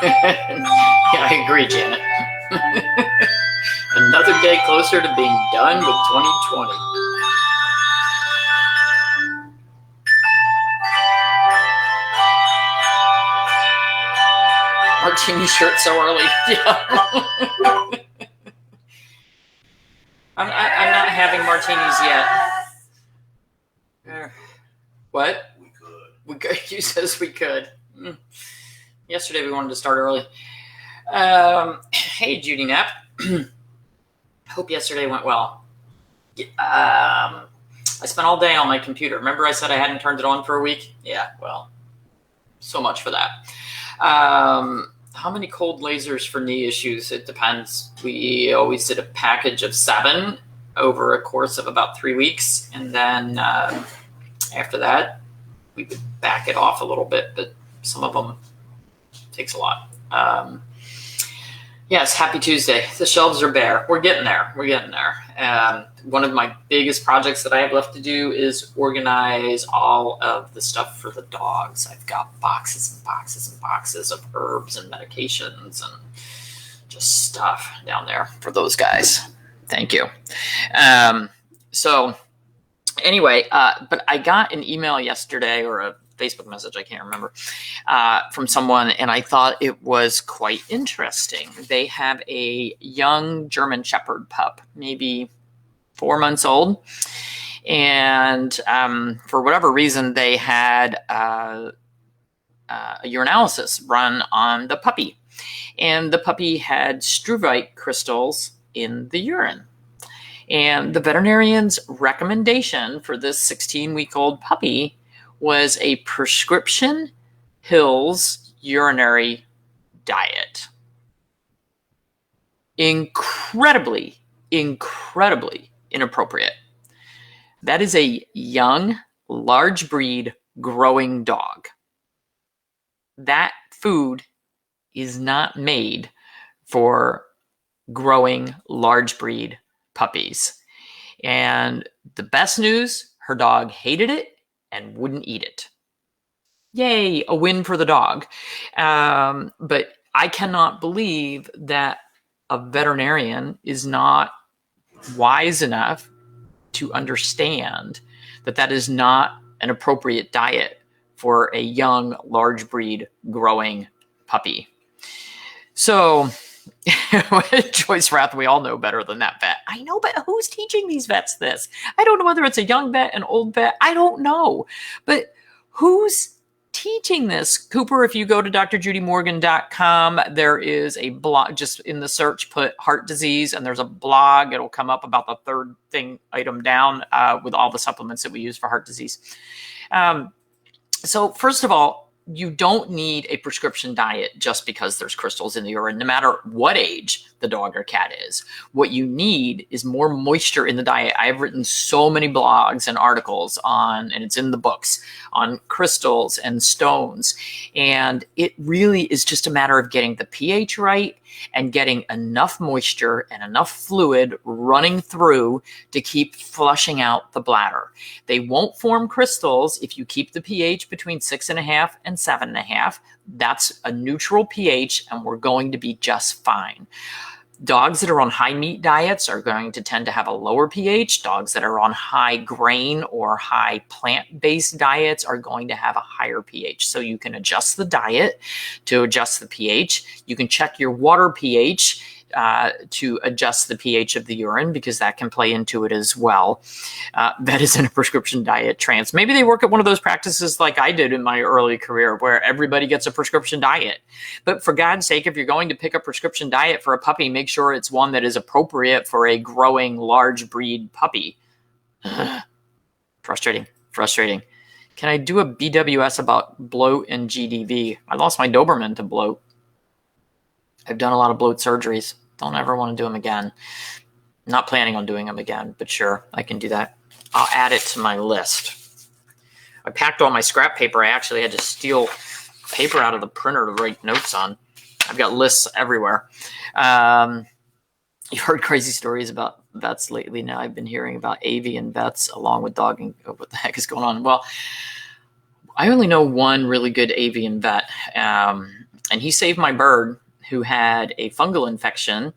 Yeah, I agree, Janet. Another day closer to being done with 2020. Martini shirt so early. Yeah. I'm not having martinis yet. What? We could. You says we could. Yesterday we wanted to start early. Hey, Judy Knapp. Hope yesterday went well. I spent all day on my computer. Remember I said I hadn't turned it on for a week? Yeah, well, so much for that. How many cold lasers for knee issues? It depends. We always did a package of 7 over a course of about 3 weeks. And then after that, we would back it off a little bit, but some of them takes a lot. Yes, happy Tuesday. The shelves are bare. We're getting there. One of my biggest projects that I have left to do is organize all of the stuff for the dogs. I've got boxes and boxes and boxes of herbs and medications and just stuff down there for those guys. Thank you. So anyway, but I got an email yesterday or a Facebook message, I can't remember, from someone, and I thought it was quite interesting. They have a young German Shepherd pup, maybe 4 months old, and for whatever reason, they had a urinalysis run on the puppy, and the puppy had struvite crystals in the urine. And the veterinarian's recommendation for this 16-week-old puppy was a prescription Hills urinary diet. Incredibly inappropriate. That is a young, large breed growing dog. That food is not made for growing large breed puppies. And the best news, her dog hated it and wouldn't eat it. Yay, a win for the dog. But I cannot believe that a veterinarian is not wise enough to understand that that is not an appropriate diet for a young, large breed growing puppy. So Joyce Rath, we all know better than that vet. I know, but who's teaching these vets this? I don't know whether it's a young vet, an old vet. I don't know. But who's teaching this? Cooper, if you go to drjudymorgan.com, there is a blog, just in the search, put heart disease, and there's a blog. It'll come up about the third item down with all the supplements that we use for heart disease. So first of all, you don't need a prescription diet just because there's crystals in the urine, no matter what age the dog or cat is. What you need is more moisture in the diet. I've written so many blogs and articles on, and it's in the books, on crystals and stones. And it really is just a matter of getting the pH right and getting enough moisture and enough fluid running through to keep flushing out the bladder. They won't form crystals if you keep the pH between 6.5 and 7.5. That's a neutral pH, and we're going to be just fine. Dogs that are on high meat diets are going to tend to have a lower pH. Dogs that are on high grain or high plant-based diets are going to have a higher pH. So you can adjust the diet to adjust the pH. You can check your water pH to adjust the pH of the urine, because that can play into it as well. That isn't a prescription diet trance. Maybe they work at one of those practices like I did in my early career, where everybody gets a prescription diet. But for God's sake, if you're going to pick a prescription diet for a puppy, make sure it's one that is appropriate for a growing large breed puppy. Frustrating. Can I do a BWS about bloat and GDV? I lost my Doberman to bloat. I've done a lot of bloat surgeries. Don't ever want to do them again. Not planning on doing them again, but sure, I can do that. I'll add it to my list. I packed all my scrap paper. I actually had to steal paper out of the printer to write notes on. I've got lists everywhere. You've heard crazy stories about vets lately. Now I've been hearing about avian vets along with dog. And what the heck is going on? Well, I only know one really good avian vet. And he saved my bird who had a fungal infection,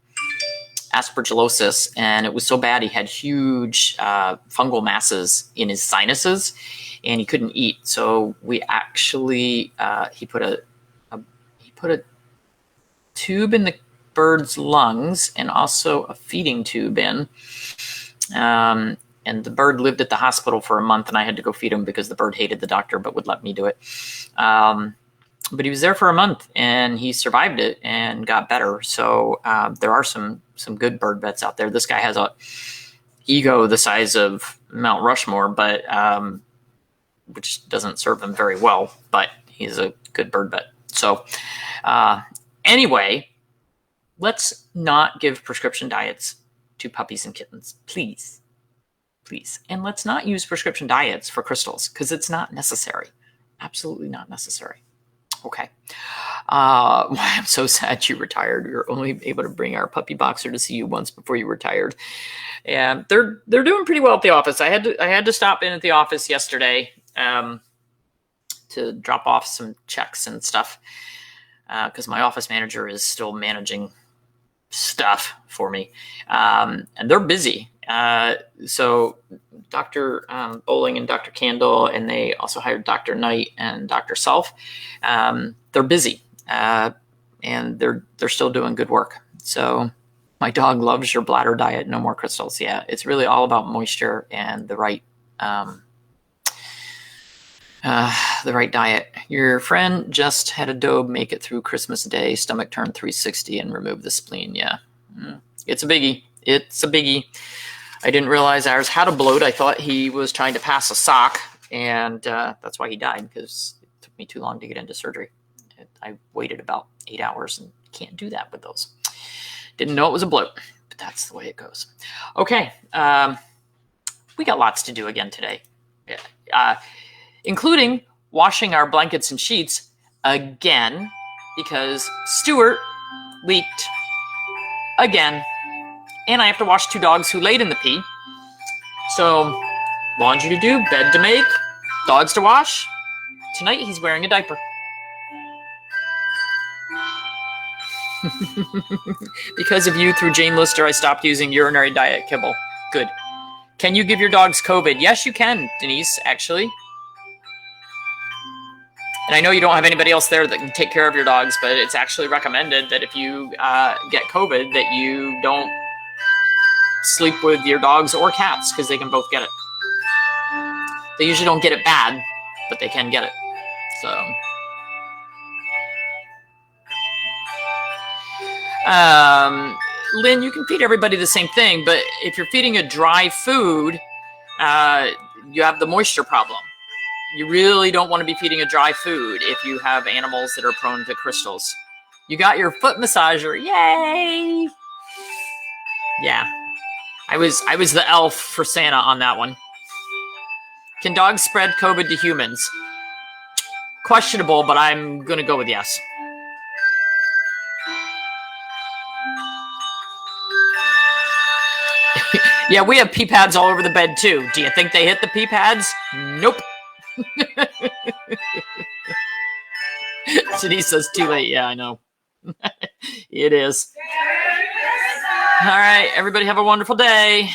aspergillosis, and it was so bad he had huge fungal masses in his sinuses, and he couldn't eat. So we actually he put a tube in the bird's lungs and also a feeding tube in. And the bird lived at the hospital for a month, and I had to go feed him because the bird hated the doctor but would let me do it. But he was there for a month, and he survived it and got better. So there are some good bird vets out there. This guy has a ego the size of Mount Rushmore, but which doesn't serve him very well. But he's a good bird vet. So anyway, let's not give prescription diets to puppies and kittens, please. Please. And let's not use prescription diets for crystals because it's not necessary. Absolutely not necessary. Okay. I'm so sad you retired. We were only able to bring our puppy boxer to see you once before you retired. And they're doing pretty well at the office. I had to stop in at the office yesterday to drop off some checks and stuff because my office manager is still managing stuff for me. And they're busy. So Dr. Bowling and Dr. Candle, and they also hired Dr. Knight and Dr. Self. They're busy, and they're still doing good work. So my dog loves your bladder diet, no more crystals. Yeah, it's really all about moisture and the right diet. Your friend just had a dobe make it through Christmas Day, stomach turned 360 and remove the spleen. Yeah, it's a biggie. It's a biggie. I didn't realize ours had a bloat. I thought he was trying to pass a sock, and that's why he died, because it took me too long to get into surgery. I waited about 8 hours and can't do that with those. Didn't know it was a bloat, but that's the way it goes. Okay. We got lots to do again today, including washing our blankets and sheets again because Stuart leaked again. And I have to wash 2 dogs who laid in the pee. So, laundry to do, bed to make, dogs to wash. Tonight he's wearing a diaper. Because of you, through Jane Lister, I stopped using urinary diet kibble. Good. Can you give your dogs COVID? Yes, you can, Denise, actually. And I know you don't have anybody else there that can take care of your dogs, but it's actually recommended that if you get COVID, that you don't sleep with your dogs or cats, because they can both get it. They usually don't get it bad, but they can get it. So, Lynn, you can feed everybody the same thing, but if you're feeding a dry food, you have the moisture problem. You really don't want to be feeding a dry food if you have animals that are prone to crystals. You got your foot massager. Yay! Yeah. I was the elf for Santa on that one. Can dogs spread COVID to humans? Questionable, but I'm going to go with yes. Yeah, we have pee pads all over the bed too. Do you think they hit the pee pads? Nope. Denise says too late. Yeah, I know. It is. All right, everybody have a wonderful day.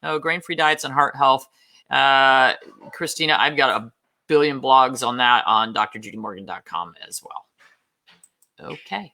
Oh, grain-free diets and heart health. Christina, I've got a billion blogs on that on drjudymorgan.com as well. Okay.